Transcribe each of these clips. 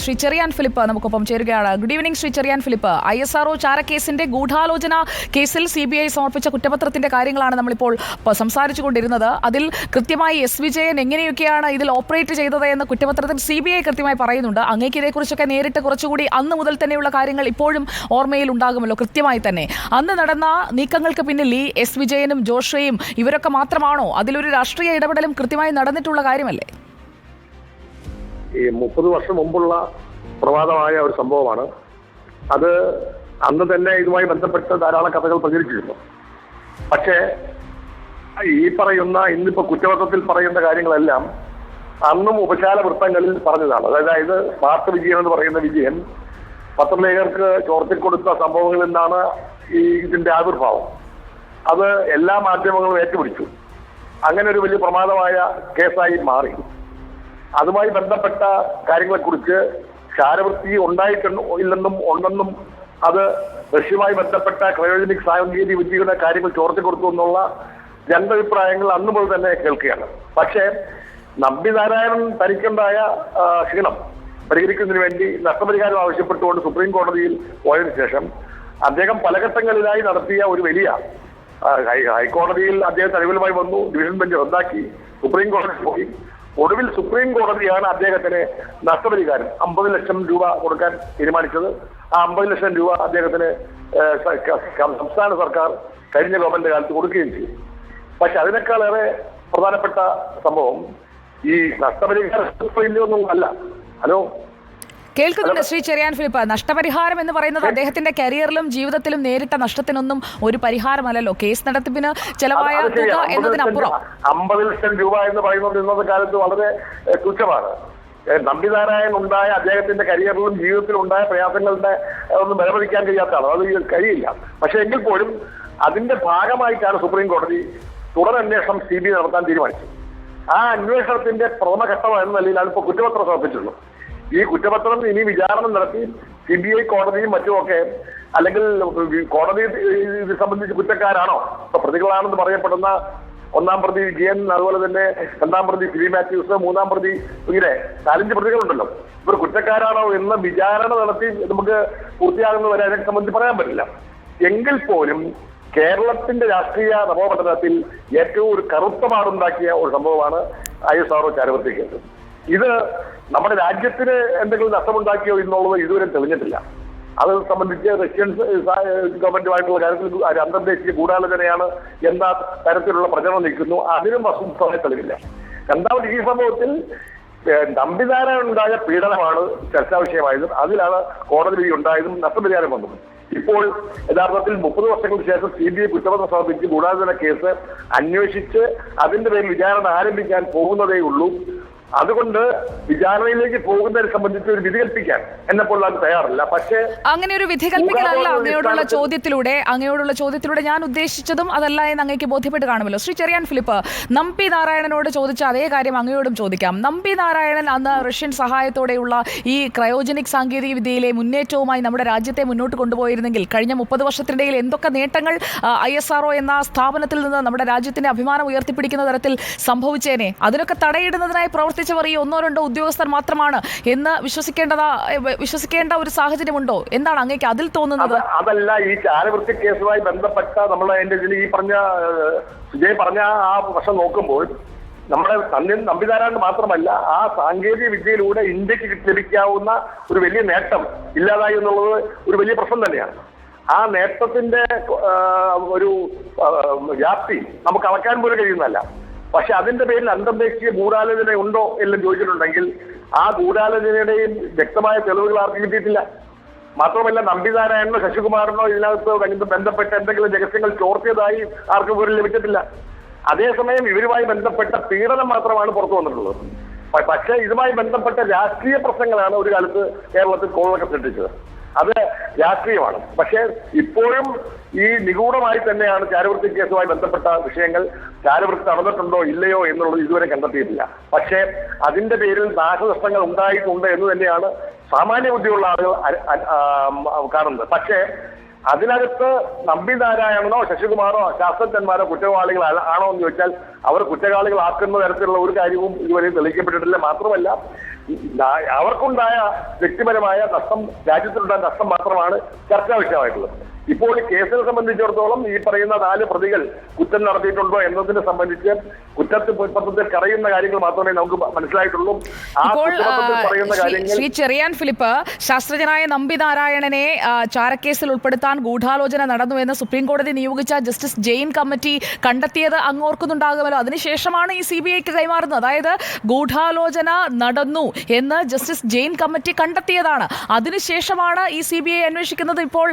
ശ്രീ ചെറിയാൻ ഫിലിപ്പ് നമുക്കൊപ്പം ചേരുകയാണ്. Good evening Shri Cherian Philip. ISRO ചാരക്കേസിന്റെ ഗൂഢാലോചന കേസിൽ CBI സമർപ്പിച്ച കുറ്റപത്രത്തിന്റെ കാര്യങ്ങളാണ് നമ്മളിപ്പോൾ സംസാരിച്ചു കൊണ്ടിരുന്നത്. അതിൽ കൃത്യമായി S. വിജയൻ എങ്ങനെയൊക്കെയാണ് ഇതിൽ ഓപ്പറേറ്റ് ചെയ്തത് എന്ന് കുറ്റപത്രത്തിൽ CBI കൃത്യമായി പറയുന്നുണ്ട്. അങ്ങേക്ക് ഇതേക്കുറിച്ചൊക്കെ നേരിട്ട് കുറച്ചുകൂടി അന്ന് മുതൽ തന്നെയുള്ള കാര്യങ്ങൾ ഇപ്പോഴും ഓർമ്മയിൽ ഉണ്ടാകുമല്ലോ കൃത്യമായി തന്നെ. അന്ന് നടന്ന നീക്കങ്ങൾക്ക് പിന്നിൽ ഈ S. വിജയനും ജോഷയും ഇവരൊക്കെ മാത്രമാണോ? അതിലൊരു രാഷ്ട്രീയ ഇടപെടലും കൃത്യമായി നടന്നിട്ടുള്ള കാര്യമല്ലേ? ഈ 30 വർഷം മുമ്പുള്ള പ്രമാദമായ ഒരു സംഭവമാണ് അത്. അന്ന് തന്നെ ഇതുമായി ബന്ധപ്പെട്ട് ധാരാളം കഥകൾ പ്രചരിച്ചിരുന്നു. പക്ഷേ ഈ പറയുന്ന ഇന്നിപ്പോ കുറ്റപത്രത്തിൽ പറയുന്ന കാര്യങ്ങളെല്ലാം അന്നും ഉപചാര വൃത്തങ്ങളിൽ പറഞ്ഞതാണ്. അതായത് സ്മാർട്ട് വിജയൻ എന്ന് പറയുന്ന വിജയൻ പത്രലേഖകർക്ക് ചോർത്തിക്കൊടുത്ത സംഭവങ്ങളിൽ നിന്നാണ് ഇതിന്റെ ആവിർഭാവം. അത് എല്ലാ മാധ്യമങ്ങളും ഏറ്റുപിടിച്ചു. അങ്ങനെ ഒരു വലിയ പ്രമാദമായ കേസായി മാറി. അതുമായി ബന്ധപ്പെട്ട കാര്യങ്ങളെക്കുറിച്ച് ചാരവൃത്തി ഉണ്ടായിട്ടില്ലെന്നും ഉണ്ടെന്നും അത് റഷ്യയുമായി ബന്ധപ്പെട്ട ക്രയോജനിക് സാങ്കേതിക വിദ്യയുടെ കാര്യങ്ങൾ ചോർത്തിക്കൊടുത്തു എന്നുള്ള രണ്ടഭിപ്രായങ്ങൾ അന്ന് മുതൽ തന്നെ കേൾക്കുകയാണ്. പക്ഷേ നമ്പിനാരായണൻ തനിക്കുണ്ടായ ക്ഷീണം പരിഹരിക്കുന്നതിന് വേണ്ടി നഷ്ടപരിഹാരം ആവശ്യപ്പെട്ടുകൊണ്ട് സുപ്രീം കോടതിയിൽ പോയതിനു ശേഷം അദ്ദേഹം പല ഘട്ടങ്ങളിലായി നടത്തിയ ഒരു വലിയ ഹൈക്കോടതിയിൽ അദ്ദേഹത്തിന് അനുകൂലമായി വന്നു. ഡിവിഷൻ ബെഞ്ച് റദ്ദാക്കി. സുപ്രീം കോടതി പോയി. ഒടുവിൽ സുപ്രീം കോടതിയാണ് അദ്ദേഹത്തിന് നഷ്ടപരിഹാരം 50 ലക്ഷം രൂപ കൊടുക്കാൻ തീരുമാനിച്ചത്. ആ 50 ലക്ഷം രൂപ അദ്ദേഹത്തിന് സംസ്ഥാന സർക്കാർ കഴിഞ്ഞ ഗവൺമെന്റ് കാലത്ത് കൊടുക്കുകയും ചെയ്തു. പക്ഷെ അതിനേക്കാളേറെ പ്രധാനപ്പെട്ട സംഭവം ഈ നഷ്ടപരിഹാരം അല്ല. ഹലോ, കേൾക്കുന്നുണ്ട് ശ്രീ ചെറിയാൻ ഫിലിപ്പ്. നഷ്ടപരിഹാരം എന്ന് പറയുന്നത് അദ്ദേഹത്തിന്റെ കരിയറിലും ജീവിതത്തിലും നേരിട്ട നഷ്ടത്തിനൊന്നും ഒരു പരിഹാരമല്ലല്ലോ. കേസ് നടത്തിപ്പിന് ചെലവായ തുക എന്നതിനപ്പുറം 50 ലക്ഷം രൂപ എന്ന് പറയുന്നത് ഇന്നത്തെ കാലത്ത് വളരെ തുച്ഛമാണ്. നമ്പിനാരായണൻ ഉണ്ടായ അദ്ദേഹത്തിന്റെ കരിയറിലും ജീവിതത്തിലും ഉണ്ടായ പ്രയാസങ്ങളുടെ ഒന്നും വിലമതിക്കാൻ കഴിയാത്തതാണ്. അത് കഴിയില്ല. പക്ഷെ എങ്കിൽ പോലും അതിന്റെ ഭാഗമായിട്ടാണ് സുപ്രീം കോടതി തുടരന്വേഷണം CBI നടത്താൻ തീരുമാനിച്ചത്. ആ അന്വേഷണത്തിന്റെ പ്രഥമ ഘട്ടം എന്ന നിലയിലാണ് ഇപ്പോൾ കുറ്റപത്രം സമർപ്പിച്ചിട്ടുള്ളത്. ഈ കുറ്റപത്രം ഇനി വിചാരണ നടത്തി CBI കോടതിയും മറ്റുമൊക്കെ, അല്ലെങ്കിൽ കോടതി ഇത് സംബന്ധിച്ച് കുറ്റക്കാരാണോ, ഇപ്പൊ പ്രതികളാണെന്ന് പറയപ്പെടുന്ന ഒന്നാം പ്രതി വിജയൻ, അതുപോലെ തന്നെ രണ്ടാം പ്രതി ഫിലി മാത്യൂസ്, മൂന്നാം പ്രതി, ഇങ്ങനെ 4-5 പ്രതികളുണ്ടല്ലോ, ഇവർ കുറ്റക്കാരാണോ എന്ന് വിചാരണ നടത്തി നമുക്ക് പൂർത്തിയാകുന്നവരെ അതിനെ സംബന്ധിച്ച് പറയാൻ പറ്റില്ല. എങ്കിൽ പോലും കേരളത്തിന്റെ രാഷ്ട്രീയ നവോപഠനത്തിൽ ഏറ്റവും ഒരു കറുത്ത പാടുണ്ടാക്കിയ ഒരു സംഭവമാണ് ISRO ചാരവൃത്തി കേസ്. ഇത് നമ്മുടെ രാജ്യത്തിന് എന്തെങ്കിലും നഷ്ടമുണ്ടാക്കിയോ എന്നുള്ളത് ഇതുവരെ തെളിഞ്ഞിട്ടില്ല. അത് സംബന്ധിച്ച് റഷ്യൻ ഗവൺമെന്റുമായിട്ടുള്ള കാര്യത്തിൽ അന്തർദേശീയ ഗൂഢാലോചനയാണ് എന്ന തരത്തിലുള്ള പ്രചരണം നിൽക്കുന്നു. അതിനും വസ്തുതമായി തെളിവില്ല. രണ്ടാമത് ഈ സംഭവത്തിൽ നമ്പിനാരായണൻ ഉണ്ടായ പീഡനമാണ് ചർച്ചാ വിഷയമായതും അതിലാണ് കോടതി വിധി ഉണ്ടായതും നഷ്ടപരിഹാരം വന്നതും. ഇപ്പോൾ യഥാർത്ഥത്തിൽ 30 വർഷങ്ങൾക്ക് ശേഷം CBI കുറ്റപത്രം സമർപ്പിച്ച് ഗൂഢാലോചന കേസ് അന്വേഷിച്ച് അതിന്റെ പേരിൽ വിചാരണ ആരംഭിക്കാൻ പോകുന്നതേ ഉള്ളൂ. അതുകൊണ്ട് വിചാരണയിലേക്ക് പോകുന്നതിനെ സംബന്ധിച്ച് ഒരു വിധി കൽപ്പിക്കാൻ എന്നെപ്പോൾ അത് തയ്യാറില്ല. പക്ഷേ അങ്ങനെ ഒരു വിധി കൽപ്പിക്കലല്ല അങ്ങയോടുള്ള ചോദ്യത്തിലൂടെ ഞാൻ ഉദ്ദേശിച്ചതും അതല്ല എന്ന് അങ്ങേക്ക് ബോധ്യപ്പെട്ട് കാണുമല്ലോ. ശ്രീ ചെറിയാൻ ഫിലിപ്പ്, നമ്പി നാരായണനോട് ചോദിച്ച അതേ കാര്യം അങ്ങയോടും ചോദിക്കാം. നമ്പി നാരായണൻ അന്ന് റഷ്യൻ സഹായത്തോടെയുള്ള ഈ ക്രയോജനിക് സാങ്കേതിക വിദ്യയിലെ മുന്നേറ്റവുമായി നമ്മുടെ രാജ്യത്തെ മുന്നോട്ട് കൊണ്ടുപോയിരുന്നെങ്കിൽ കഴിഞ്ഞ 30 വർഷത്തിനിടയിൽ എന്തൊക്കെ നേട്ടങ്ങൾ ISRO എന്ന സ്ഥാപനത്തിൽ നിന്ന് നമ്മുടെ രാജ്യത്തിന്റെ അഭിമാനം ഉയർത്തിപ്പിടിക്കുന്ന തരത്തിൽ സംഭവിച്ചേനെ. അതിനൊക്കെ തടയിടുന്നതിനായി പ്രവർത്തിച്ചവർ ഈ 1-2 ഉദ്യോഗസ്ഥർ മാത്രമാണ് എന്ന് വിശ്വസിക്കേണ്ട ഒരു സാഹചര്യമുണ്ടോ? എന്താണ് അങ്ങേക്ക് അതിൽ തോന്നുന്നത്? അതല്ല, ഈ ചാരവൃത്തി കേസുമായി ബന്ധപ്പെട്ട നമ്മൾ ഈ വിജയ് പറഞ്ഞ ആ വർഷം നോക്കുമ്പോൾ നമ്മുടെ നമ്പിനാരായണൻ മാത്രമല്ല, ആ സാങ്കേതിക വിദ്യയിലൂടെ ഇന്ത്യക്ക് ലഭിക്കാവുന്ന ഒരു വലിയ നേട്ടം ഇല്ലാതായി എന്നുള്ളത് ഒരു വലിയ പ്രശ്നം തന്നെയാണ്. ആ നേട്ടത്തിന്റെ ഒരു വ്യാപ്തി നമുക്ക് അളക്കാൻ പോലും കഴിയുന്നതല്ല. പക്ഷെ അതിന്റെ പേരിൽ അന്തർദേശീയ ഗൂഢാലോചന ഉണ്ടോ എല്ലാം ചോദിച്ചിട്ടുണ്ടെങ്കിൽ ആ ഗൂഢാലോചനയുടെയും വ്യക്തമായ തെളിവുകൾ ആർക്കും കിട്ടിയിട്ടില്ല. മാത്രമല്ല നമ്പിനാരായണനോ ശശികുമാറിനോ ഇതിനകത്ത് ബന്ധപ്പെട്ട എന്തെങ്കിലും രഹസ്യങ്ങൾ ചോർത്തിയതായി ആർക്കും വിവരം ലഭിച്ചിട്ടില്ല. അതേസമയം ഇവരുമായി ബന്ധപ്പെട്ട പീഡനം മാത്രമാണ് പുറത്തു വന്നിട്ടുള്ളത്. പക്ഷേ ഇതുമായി ബന്ധപ്പെട്ട രാഷ്ട്രീയ പ്രശ്നങ്ങളാണ് ഒരു കാലത്ത് കേരളത്തിൽ കോളൊക്കെ സൃഷ്ടിച്ചത്. അത് രാഷ്ട്രീയമാണ്. പക്ഷേ ഇപ്പോഴും ഈ നിഗൂഢമായി തന്നെയാണ് ചാരവൃത്തി കേസുമായി ബന്ധപ്പെട്ട വിഷയങ്ങൾ. ചാരവൃത്തി നടന്നിട്ടുണ്ടോ ഇല്ലയോ എന്നുള്ളത് ഇതുവരെ കണ്ടെത്തിയിട്ടില്ല. പക്ഷേ അതിന്റെ പേരിൽ നാശനഷ്ടങ്ങൾ ഉണ്ടായിട്ടുണ്ട് എന്ന് തന്നെയാണ് സാമാന്യ ബുദ്ധിയുള്ള ആളുകൾ കാണുന്നത്. പക്ഷേ അതിനകത്ത് നമ്പിനാരായണനോ ശശികുമാറോ ശാസ്ത്രജ്ഞന്മാരോ കുറ്റവാളികൾ ആണോ എന്ന് ചോദിച്ചാൽ അവർ കുറ്റവാളികളാക്കുന്ന തരത്തിലുള്ള ഒരു കാര്യവും ഇതുവരെ തെളിയിക്കപ്പെട്ടിട്ടില്ല. മാത്രമല്ല അവർക്കുണ്ടായ വ്യക്തിപരമായ നഷ്ടം, രാജ്യത്തിനുണ്ടായ നഷ്ടം മാത്രമാണ് ചർച്ചാ വിഷയമായിട്ടുള്ളത്. ഇപ്പോൾ ഈ കേസിനെ സംബന്ധിച്ചിടത്തോളം ഈ പറയുന്ന 4 പ്രതികൾ കുറ്റം നടത്തിയിട്ടുണ്ടോ എന്നതിനെ സംബന്ധിച്ച് കുറ്റപത്രത്തിൽ കറയുന്ന കാര്യങ്ങൾ മാത്രമേ നമുക്ക് മനസ്സിലായിട്ടുള്ളൂ. ആ കുറ്റപത്രത്തിൽ പറയുന്ന കാര്യങ്ങൾ ശ്രീ ചെറിയാൻ ഫിലിപ്പ്, ശാസ്ത്രജ്ഞനായ നമ്പി നാരായണനെ ചാരക്കേസിൽ ഉൾപ്പെടുത്താൻ ഗൂഢാലോചന നടന്നുവെന്ന് സുപ്രീം കോടതി നിയോഗിച്ച ജസ്റ്റിസ് ജെയിൻ കമ്മിറ്റി കണ്ടെത്തിയത് അങ്ങ് ഓർക്കുന്നുണ്ടാകുമല്ലോ. അതിനുശേഷമാണ് ഈ CBIക്ക് കൈമാറുന്നത്. അതായത് ഗൂഢാലോചന നടന്നു എന്ന് ജസ്റ്റിസ് ജെയിൻ കമ്മിറ്റി കണ്ടെത്തിയതാണ്. അതിനുശേഷമാണ് ഈ CBI അന്വേഷിക്കുന്നത്. ഇപ്പോൾ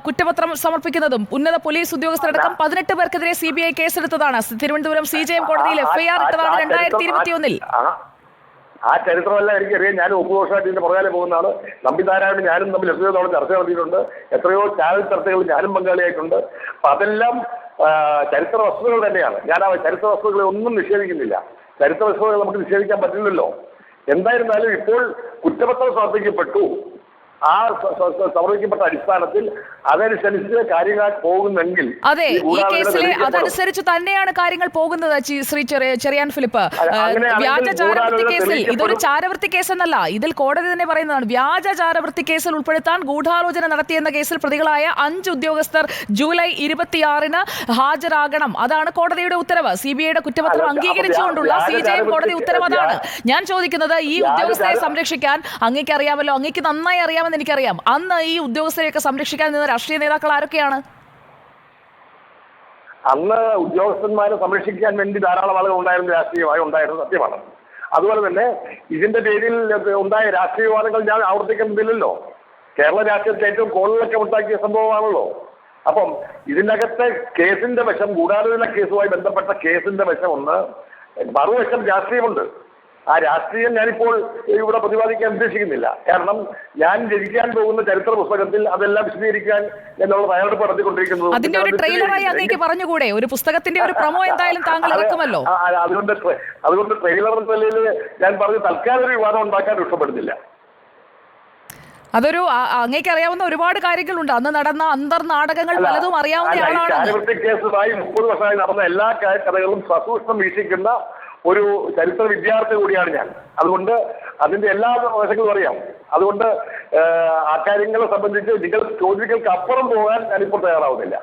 കുറ്റപത്രം സമർപ്പിക്കുന്നതും ഉന്നത പോലീസ് ഉദ്യോഗസ്ഥരടക്കം 18 പേർക്കെതിരെ CBI കേസെടുത്തതാണ്. തിരുവനന്തപുരം CJM കോടതിയിൽ FIR ഇട്ടതാണ് 2021. ആ ചരിത്രമല്ല എനിക്കറിയാം. ഞാൻ ഉപദോഷമായിട്ട് ഇതിന്റെ പുറകാലെ പോകുന്നതാണ്. നമ്പി നാരായണൻ ഞാനും തമ്മിൽ എത്രയോ തവണ ചർച്ച നടത്തിയിട്ടുണ്ട്. എത്രയോ ചാനൽ ചർച്ചകൾ ഞാനും പങ്കാളിയായിട്ടുണ്ട്. അപ്പൊ അതെല്ലാം ചരിത്ര വസ്തുതകൾ തന്നെയാണ്. ഞാൻ ആ ചരിത്ര വസ്തുതകളെ ഒന്നും നിഷേധിക്കുന്നില്ല. ചരിത്ര വസ്തുതകൾ നമുക്ക് നിഷേധിക്കാൻ പറ്റില്ലല്ലോ. എന്തായിരുന്നാലും ഇപ്പോൾ കുറ്റപത്രം സമർപ്പിക്കപ്പെട്ടു. ആ സമർപ്പിക്കപ്പെട്ട അടിസ്ഥാനത്തിൽ അതനുസരിച്ച് കാര്യങ്ങൾ പോകുന്നെങ്കിൽ, അതെ, ഈ കേസിലെ അതനുസരിച്ച് തന്നെയാണ് കാര്യങ്ങൾ പോകുന്നത്. ശ്രീ ചെറിയാൻ ഫിലിപ്പ്, വ്യാജ ചാരവൃത്തി കേസിൽ ഇതൊരു ചാരവൃത്തി കേസെന്നല്ല, ഇതിൽ കോടതി തന്നെ പറയുന്നതാണ്. വ്യാജ ചാരവൃത്തി കേസിൽ ഉൾപ്പെടുത്താൻ ഗൂഢാലോചന നടത്തിയെന്ന കേസിൽ പ്രതികളായ 5 ഉദ്യോഗസ്ഥർ ജൂലൈ 26-ന് ഹാജരാകണം. അതാണ് കോടതിയുടെ ഉത്തരവ്. CBIയുടെ കുറ്റപത്രം അംഗീകരിച്ചുകൊണ്ടുള്ള CJM കോടതി ഉത്തരവ് അതാണ്. ഞാൻ ചോദിക്കുന്നത്, ഈ ഉദ്യോഗസ്ഥരെ സംരക്ഷിക്കാൻ അങ്ങേക്ക് അറിയാമല്ലോ, അങ്ങേക്ക് നന്നായി അറിയാമെന്ന് എനിക്കറിയാം. അന്ന് ഈ ഉദ്യോഗസ്ഥരെയൊക്കെ സംരക്ഷിക്കാൻ നിന്ന രാഷ്ട്രീയ നേതാക്കൾ ആരൊക്കെയാണ്? അന്ന് ഉദ്യോഗസ്ഥന്മാരെ സംരക്ഷിക്കാൻ വേണ്ടി ധാരാളം ആളുകൾ ഉണ്ടായിരുന്നു, രാഷ്ട്രീയമായി ഉണ്ടായിരുന്നു, സത്യമാണ്. അതുപോലെ തന്നെ ഇതിന്റെ പേരിൽ ഉണ്ടായ രാഷ്ട്രീയവാദങ്ങൾ ഞാൻ ആവർത്തിക്കുന്നില്ലല്ലോ. കേരള രാഷ്ട്രീയത്തിൽ ഏറ്റവും കോളിളക്കം ഉണ്ടാക്കിയ സംഭവമാണല്ലോ. അപ്പം ഇതിനകത്തെ കേസിന്റെ വശം, ഗൂഢാലോചന കേസുമായി ബന്ധപ്പെട്ട കേസിന്റെ വശം ഒന്ന്, മറുവശം രാഷ്ട്രീയമുണ്ട്. ആ രാഷ്ട്രീയം ഞാനിപ്പോൾ ഇവിടെ പ്രതിപാദിക്കാൻ ഉദ്ദേശിക്കുന്നില്ല. കാരണം ഞാൻ രചിക്കാൻ പോകുന്ന ചരിത്ര പുസ്തകത്തിൽ അതെല്ലാം വിശദീകരിക്കാൻ എന്നുള്ള തയ്യാറെടുപ്പ് നടത്തിക്കൊണ്ടിരിക്കുന്നത്. അതിന്റെ ഒരു ട്രെയിലറായി അങ്ങേക്ക് പറഞ്ഞുകൂടെ? ഒരു പുസ്തകത്തിന്റെ ഒരു പ്രൊമോ എന്തായാലും താങ്കൾ ഇറക്കുമല്ലോ. അതുകൊണ്ട് ട്രെയിലർ എന്ന നിലയിൽ ഞാൻ പറഞ്ഞ് തൽക്കാലം ഒരു വിവാദം ഉണ്ടാക്കാൻ ഇഷ്ടപ്പെടുന്നില്ല. അതൊരു അങ്ങേക്ക് അറിയാവുന്ന ഒരുപാട് കാര്യങ്ങളുണ്ട്. അന്ന് നടന്ന അന്തർനാടകങ്ങൾ പലതും അറിയാവുന്ന ആളാണ്. ചാരവൃത്തി കേസുമായി 30 വർഷമായി നടന്ന എല്ലാ കഥകളും സസൂക്ഷ്മം വീക്ഷിക്കുന്ന ഒരു ചരിത്ര വിദ്യാർത്ഥി കൂടിയാണ് ഞാൻ. അതുകൊണ്ട് അതിന്റെ എല്ലാ വശങ്ങളും അറിയാം. അതുകൊണ്ട് ആ കാര്യങ്ങളെ സംബന്ധിച്ച് നിങ്ങൾ ചോദ്യങ്ങൾക്ക് അപ്പുറം പോകാൻ ഞാനിപ്പോൾ തയ്യാറാവുന്നില്ല.